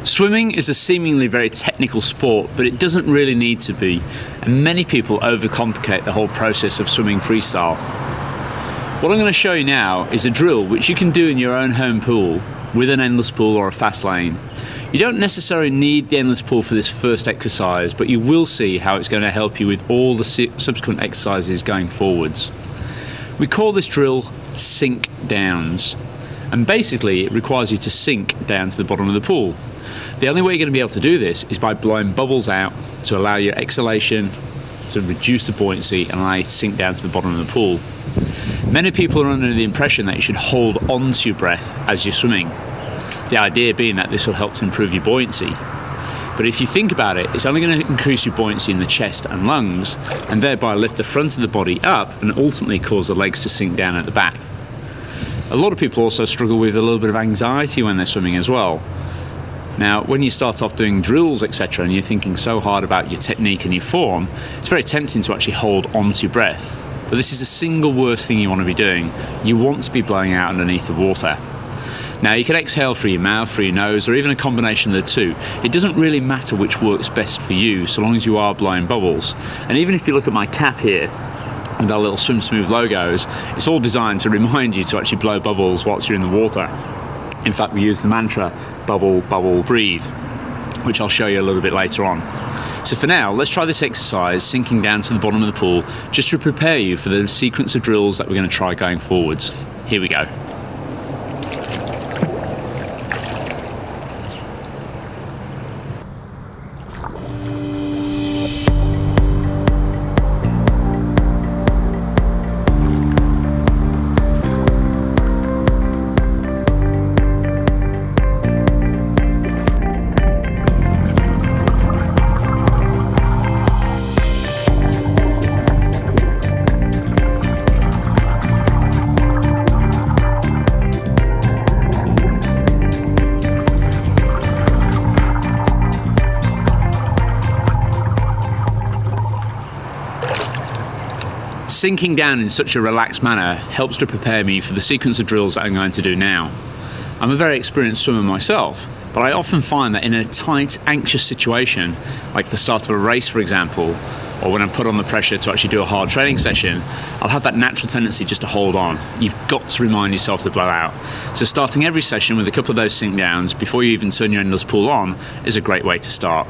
Swimming is a seemingly very technical sport, but it doesn't really need to be, and many people overcomplicate the whole process of swimming freestyle. What I'm going to show you now is a drill which you can do in your own home pool with an endless pool or a fast lane. You don't necessarily need the endless pool for this first exercise, but you will see how it's going to help you with all the subsequent exercises going forwards. We call this drill sink downs, and basically it requires you to sink down to the bottom of the pool. The only way you're going to be able to do this is by blowing bubbles out to allow your exhalation to reduce the buoyancy and allow you to sink down to the bottom of the pool. Many people are under the impression that you should hold on to your breath as you're swimming, the idea being that this will help to improve your buoyancy. But if you think about it, it's only going to increase your buoyancy in the chest and lungs, and thereby lift the front of the body up and ultimately cause the legs to sink down at the back. A lot of people also struggle with a little bit of anxiety when they're swimming as well. Now, when you start off doing drills, etc., and you're thinking so hard about your technique and your form, it's very tempting to actually hold on to your breath. But this is the single worst thing you want to be doing. You want to be blowing out underneath the water. Now, you can exhale through your mouth, through your nose, or even a combination of the two. It doesn't really matter which works best for you, so long as you are blowing bubbles. And even if you look at my cap here, with our little Swim Smooth logos, it's all designed to remind you to actually blow bubbles whilst you're in the water. In fact, we use the mantra, bubble, bubble, breathe, which I'll show you a little bit later on. So for now, let's try this exercise, sinking down to the bottom of the pool, just to prepare you for the sequence of drills that we're going to try going forwards. Here we go. Sinking down in such a relaxed manner helps to prepare me for the sequence of drills that I'm going to do now. I'm a very experienced swimmer myself, but I often find that in a tight, anxious situation, like the start of a race for example, or when I'm put on the pressure to actually do a hard training session, I'll have that natural tendency just to hold on. You've got to remind yourself to blow out. So starting every session with a couple of those sink downs before you even turn your endless pool on is a great way to start.